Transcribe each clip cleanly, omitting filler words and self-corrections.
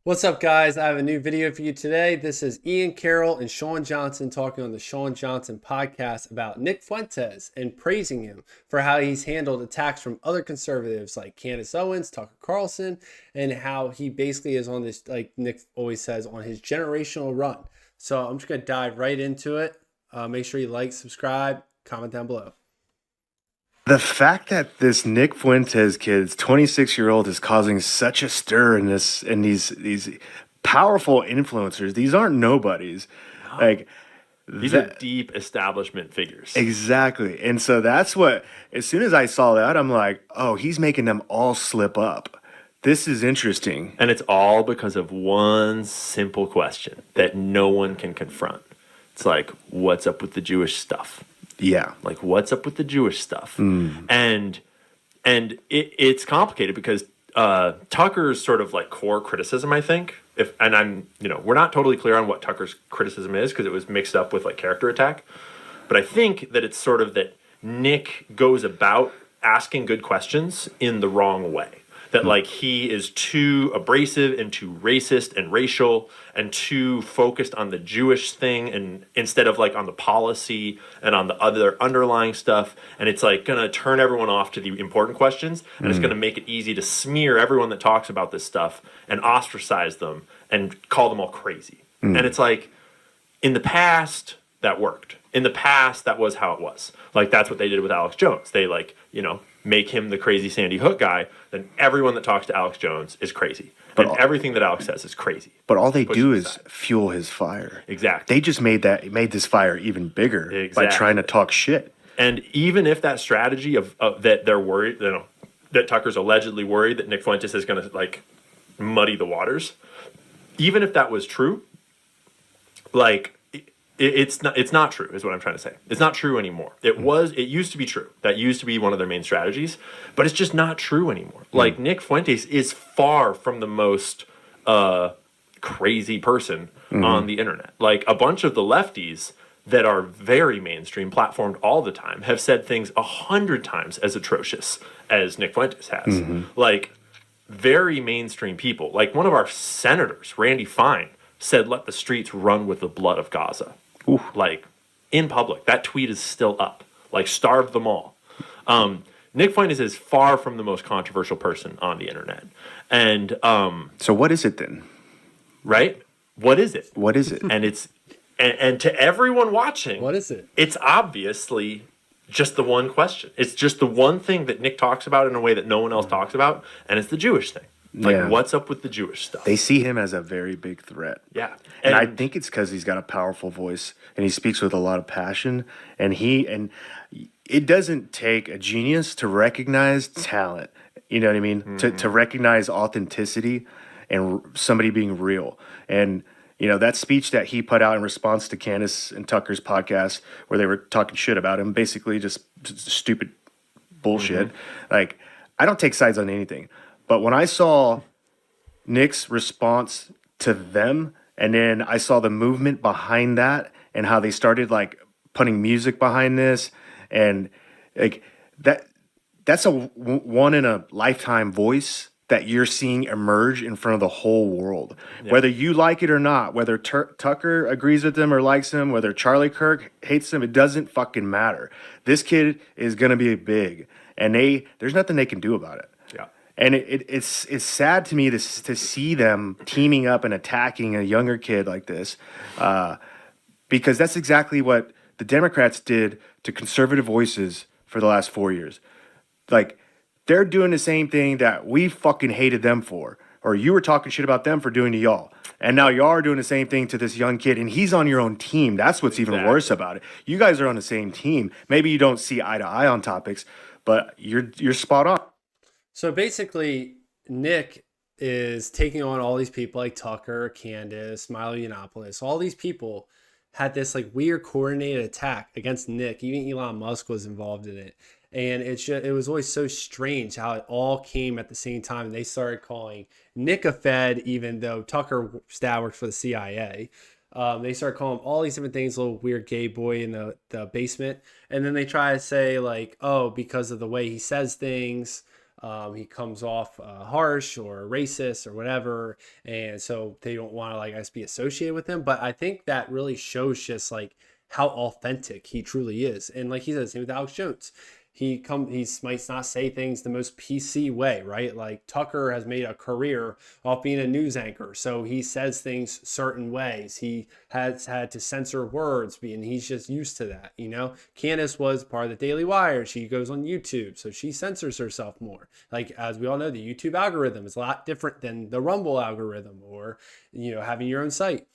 What's up, guys? I have a new video for you today. This is Ian Carroll and Shawn Johnson talking on the Shawn Johnson podcast about Nick Fuentes and praising him for how he's handled attacks from other conservatives like Candace, Owens, Tucker Carlson, and how he basically is on this, like Nick always says, on his generational run. So I'm just going to dive right into it. Make sure you like, subscribe, comment down below. The fact that this Nick Fuentes kid's 26-year-old is causing such a stir in this and these powerful influencers, these aren't nobodies. Like These are deep establishment figures. exactly. And so that's what, as soon as I saw that, I'm like, oh, he's making them all slip up. This is interesting. And it's all because of one simple question that no one can confront. It's like, what's up with the Jewish stuff? Yeah. Like, what's up with the Jewish stuff? And it's complicated because Tucker's sort of like core criticism, I think, we're not totally clear on what Tucker's criticism is because it was mixed up with like character attack. But I think that it's sort of that Nick goes about asking good questions in the wrong way. That like he is too abrasive and too racist and racial and too focused on the Jewish thing and instead of like on the policy and on the other underlying stuff. And it's like going to turn everyone off to the important questions and it's going to make it easy to smear everyone that talks about this stuff and ostracize them and call them all crazy. And it's like in the past that worked. In the past that was how it was. Like that's what they did with Alex Jones. They make him the crazy Sandy Hook guy, then everyone that talks to Alex Jones is crazy. And everything that Alex says is crazy. But all they do is fuel his fire. Exactly. They just made this fire even bigger by trying to talk shit. And even if that strategy of that they're worried, that Tucker's allegedly worried that Nick Fuentes is going to like muddy the waters, even if that was true, like it's not true is what I'm trying to say. It's not true anymore. It used to be true. That used to be one of their main strategies, but it's just not true anymore. Like Nick Fuentes is far from the most crazy person on the internet. Like a bunch of the lefties that are very mainstream, platformed all the time, have said things 100 times as atrocious as Nick Fuentes has. Like very mainstream people. Like one of our senators, Randy Fine, said, "Let the streets run with the blood of Gaza." Ooh. Like in public. That tweet is still up. Like starve them all. Nick Fuentes is far from the most controversial person on the internet. And So what is it then? right? What is it? What is it? And it's and to everyone watching, What is it? it's obviously just the one question. It's just the one thing that Nick talks about in a way that no one else talks about, and it's the Jewish thing. Like, Yeah. what's up with the Jewish stuff? They see him as a very big threat. Yeah. And I think it's because he's got a powerful voice and he speaks with a lot of passion. And it doesn't take a genius to recognize talent. You know what I mean? To recognize authenticity and somebody being real. And that speech that he put out in response to Candace and Tucker's podcast, where they were talking shit about him, basically just stupid bullshit. Like, I don't take sides on anything. But when I saw Nick's response to them, and then I saw the movement behind that and how they started like putting music behind this, and like that's a one in a lifetime voice that you're seeing emerge in front of the whole world. Yeah. Whether you like it or not, whether Tucker agrees with him or likes him, whether Charlie Kirk hates him, it doesn't fucking matter. This kid is going to be big, and there's nothing they can do about it. Yeah. And it's sad to me to see them teaming up and attacking a younger kid like this, because that's exactly what the Democrats did to conservative voices for the last 4 years. Like, they're doing the same thing that we fucking hated them for, or you were talking shit about them for doing to y'all. And now y'all are doing the same thing to this young kid, and he's on your own team. That's what's even worse about it. You guys are on the same team. Maybe you don't see eye to eye on topics, but you're spot on. So basically, Nick is taking on all these people like Tucker, Candace, Milo Yiannopoulos. All these people had this like weird coordinated attack against Nick. Even Elon Musk was involved in it. And it was always so strange how it all came at the same time. And they started calling Nick a Fed, even though Tucker's dad worked for the CIA. They started calling him all these different things, little weird gay boy in the basement. And then they try to say like, oh, because of the way he says things, he comes off harsh or racist or whatever, and so they don't want to like us be associated with him. But I think that really shows just like how authentic he truly is. And like he said, same with Alex Jones. He might not say things the most PC way, right? Like Tucker has made a career off being a news anchor, so he says things certain ways. He has had to censor words, and he's just used to that, you know. Candace was part of the Daily Wire. She goes on YouTube, so she censors herself more. Like as we all know, the YouTube algorithm is a lot different than the Rumble algorithm, or having your own site.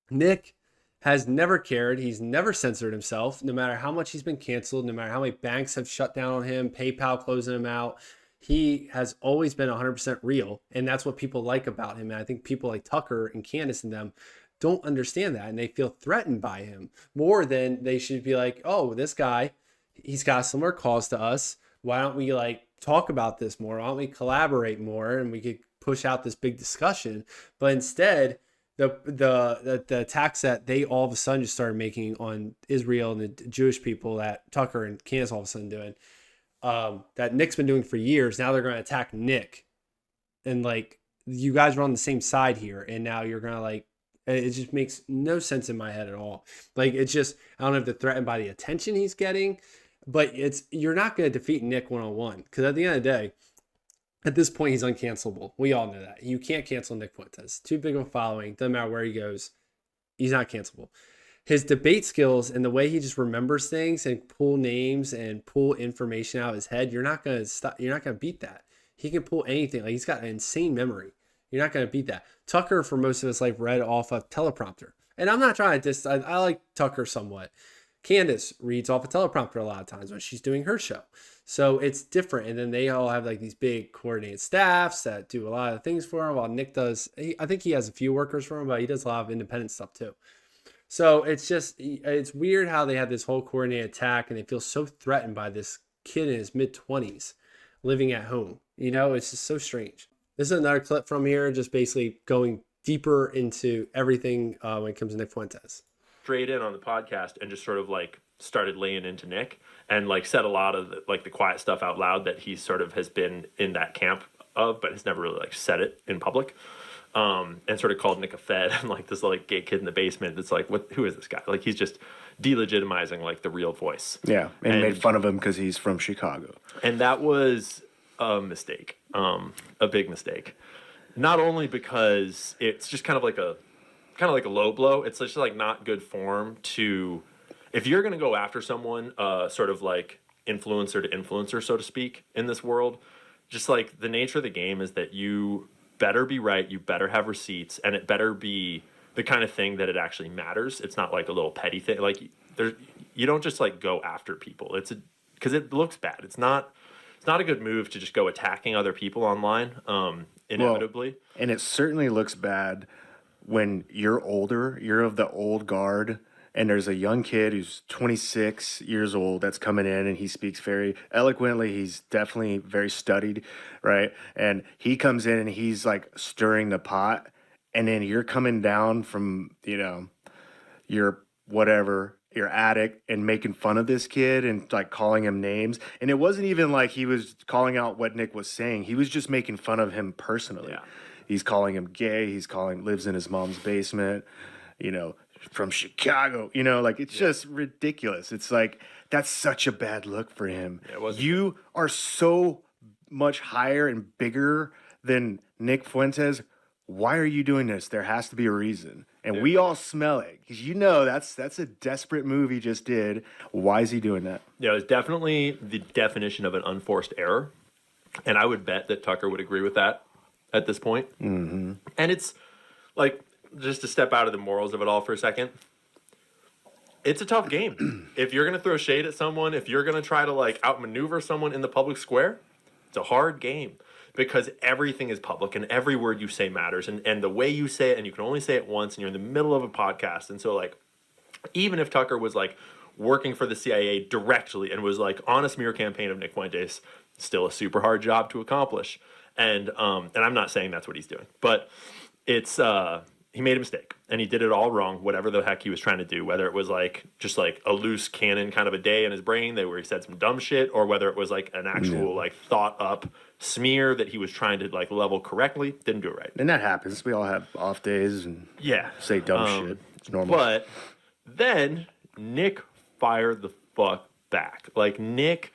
Nick has never cared. He's never censored himself, no matter how much he's been canceled, no matter how many banks have shut down on him, PayPal closing him out. He has always been 100% real, and that's what people like about him. And I think people like Tucker and Candace and them don't understand that, and they feel threatened by him more than they should be like, oh, this guy, he's got a similar cause to us. Why don't we like talk about this more? Why don't we collaborate more, and we could push out this big discussion? But instead, the attacks that they all of a sudden just started making on Israel and the Jewish people that Tucker and Candace all of a sudden doing, that Nick's been doing for years. Now they're going to attack Nick, and like you guys are on the same side here, and now you're going to like, it just makes no sense in my head at all. Like it's just, I don't know if they're threatened by the attention he's getting, but you're not going to defeat Nick one-on-one, because at the end of the day, at this point, he's uncancelable. We all know that. You can't cancel Nick Fuentes. Too big of a following. Doesn't matter where he goes. He's not cancelable. His debate skills and the way he just remembers things and pull names and pull information out of his head, you're not going to stop. You're not going to beat that. He can pull anything. Like he's got an insane memory. You're not going to beat that. Tucker, for most of his life, read off a teleprompter. And I'm not trying to I like Tucker somewhat. Candace reads off a teleprompter a lot of times when she's doing her show. So it's different. And then they all have like these big coordinated staffs that do a lot of things for him, while Nick does, I think he has a few workers for him, but he does a lot of independent stuff too. So it's weird how they have this whole coordinated attack and they feel so threatened by this kid in his mid-20s living at home. It's just so strange. This is another clip from here, just basically going deeper into everything when it comes to Nick Fuentes. Straight in on the podcast and just sort of like started laying into Nick and like said a lot of the quiet stuff out loud that he sort of has been in that camp of, but has never really like said it in public. And sort of called Nick a fed and like this like gay kid in the basement. It's like, who is this guy? Like he's just delegitimizing like the real voice. Yeah, and made fun of him because he's from Chicago. And that was a mistake, a big mistake. Not only because it's just kind of like a low blow. It's just like not good form to, if you're going to go after someone, sort of like influencer to influencer, so to speak, in this world, just like the nature of the game is that you better be right. You better have receipts, and it better be the kind of thing that it actually matters. It's not like a little petty thing. Like you don't just like go after people. Because it looks bad. It's not a good move to just go attacking other people online, inevitably. Well, and it certainly looks bad when you're older, you're of the old guard, and there's a young kid who's 26 years old that's coming in, and he speaks very eloquently. He's definitely very studied, right? And he comes in and he's like stirring the pot, and then you're coming down from, your attic and making fun of this kid and like calling him names. And it wasn't even like he was calling out what Nick was saying. He was just making fun of him personally. Yeah. He's calling him gay. Lives in his mom's basement, from Chicago, like it's just ridiculous. It's like, that's such a bad look for him. Yeah, you are so much higher and bigger than Nick Fuentes. Why are you doing this? There has to be a reason. And we all smell it. Because that's a desperate move he just did. Why is he doing that? Yeah, it's definitely the definition of an unforced error. And I would bet that Tucker would agree with that at this point. Mm-hmm. And it's like, just to step out of the morals of it all for a second, it's a tough game. If you're going to throw shade at someone, if you're going to try to like outmaneuver someone in the public square, it's a hard game. Because everything is public and every word you say matters, and the way you say it, and you can only say it once, and you're in the middle of a podcast. And so like, even if Tucker was like working for the CIA directly and was like on a smear campaign of Nick Fuentes, still a super hard job to accomplish. And I'm not saying that's what he's doing, but it's he made a mistake. and he did it all wrong, whatever the heck he was trying to do, whether it was like just like a loose cannon kind of a day in his brain where he said some dumb shit, or whether it was like an actual like thought up smear that he was trying to like level correctly. Didn't do it right. And that happens. We all have off days and say dumb shit. It's normal. But then Nick fired the fuck back. Like Nick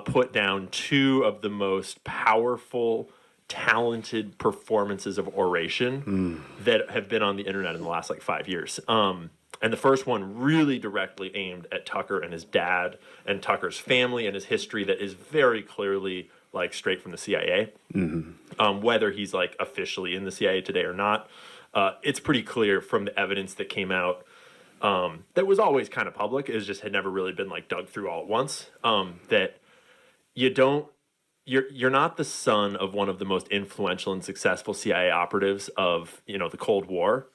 put down two of the most powerful, talented performances of oration that have been on the internet in the last like 5 years. And the first one really directly aimed at Tucker and his dad and Tucker's family and his history that is very clearly like straight from the CIA. Whether he's like officially in the CIA today or not, it's pretty clear from the evidence that came out that was always kind of public. It just had never really been like dug through all at once. That you're not the son of one of the most influential and successful CIA operatives of, you know, the Cold War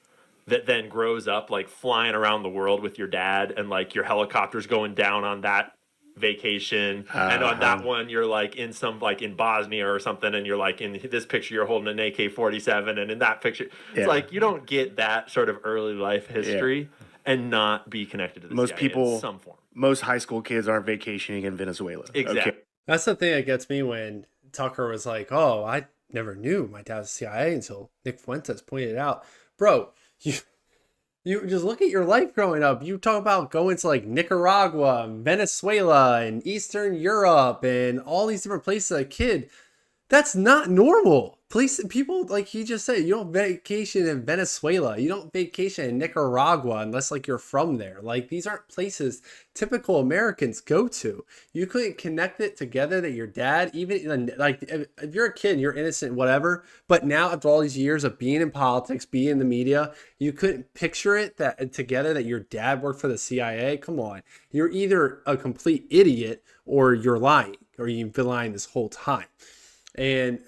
that then grows up like flying around the world with your dad and like your helicopter's going down on that vacation and on that one you're like in some like in Bosnia or something, and you're like in this picture you're holding an AK-47, and in that picture it's like you don't get that sort of early life history and not be connected to the most CIA people in some form. Most high school kids aren't vacationing in Venezuela. Exactly. Okay. That's the thing that gets me when Tucker was like, oh, I never knew my dad was CIA until Nick Fuentes pointed it out. Bro, you just look at your life growing up. You talk about going to like Nicaragua, Venezuela, and Eastern Europe, and all these different places as a kid. That's not normal. People, like he just said, you don't vacation in Venezuela. You don't vacation in Nicaragua unless like you're from there. Like these aren't places typical Americans go to. You couldn't connect it together that your dad, even like if you're a kid, you're innocent, whatever. But now after all these years of being in politics, being in the media, you couldn't picture it that together that your dad worked for the CIA. Come on, you're either a complete idiot or you're lying, or you've been lying this whole time. And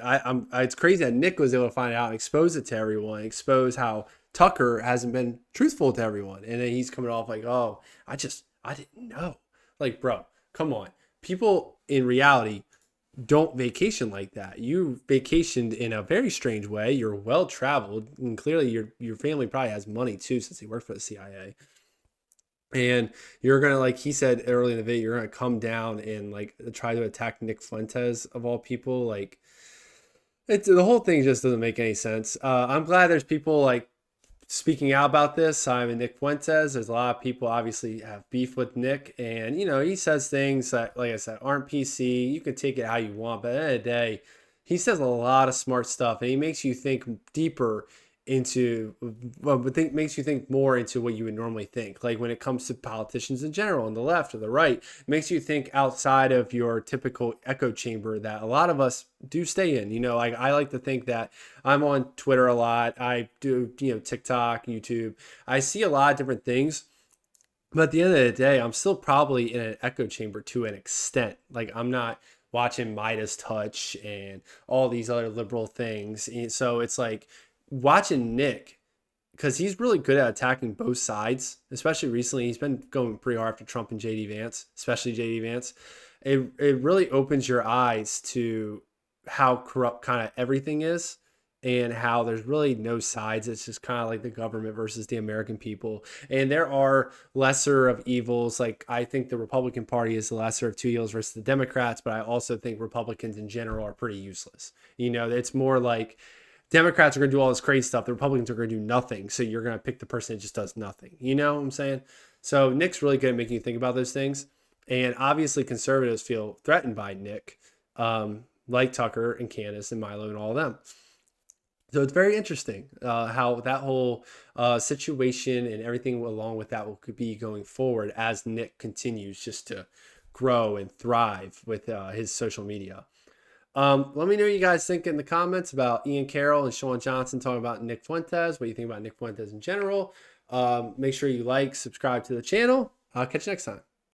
it's crazy that Nick was able to find it out and expose it to everyone, expose how Tucker hasn't been truthful to everyone. And then he's coming off like, oh, I didn't know. Like, bro, come on. People in reality don't vacation like that. You vacationed in a very strange way. You're well traveled, and clearly your family probably has money too, since he worked for the CIA. And you're gonna, like he said early in the video, you're gonna come down and like try to attack Nick Fuentes of all people. Like, the whole thing just doesn't make any sense. I'm glad there's people like speaking out about this. I'm Nick Fuentes. There's a lot of people obviously have beef with Nick, and you know he says things that, like I said, aren't PC. You can take it how you want, but at the end of the day, he says a lot of smart stuff, and he makes you think deeper into makes you think more into what you would normally think. Like when it comes to politicians in general, on the left or the right, it makes you think outside of your typical echo chamber that a lot of us do stay in. You know, like I like to think that I'm on Twitter a lot. I do, you know, TikTok, YouTube. I see a lot of different things. But at the end of the day, I'm still probably in an echo chamber to an extent. Like I'm not watching Midas Touch and all these other liberal things. And so it's like, watching Nick, because he's really good at attacking both sides, especially recently. He's been going pretty hard after Trump and JD Vance, especially JD Vance. It really opens your eyes to how corrupt kind of everything is, and how there's really no sides. It's just kind of like the government versus the American people. And there are lesser of evils. Like I think the Republican Party is the lesser of two evils versus the Democrats, but I also think Republicans in general are pretty useless. You know, it's more like Democrats are going to do all this crazy stuff. The Republicans are going to do nothing. So you're going to pick the person that just does nothing. You know what I'm saying? So Nick's really good at making you think about those things. And obviously conservatives feel threatened by Nick, like Tucker and Candace and Milo and all of them. So it's very interesting how that whole situation and everything along with that will be going forward as Nick continues just to grow and thrive with his social media. Let me know what you guys think in the comments about Ian Carroll and Shawn Johnson talking about Nick Fuentes. What do you think about Nick Fuentes in general? Make sure you like, subscribe to the channel. I'll catch you next time.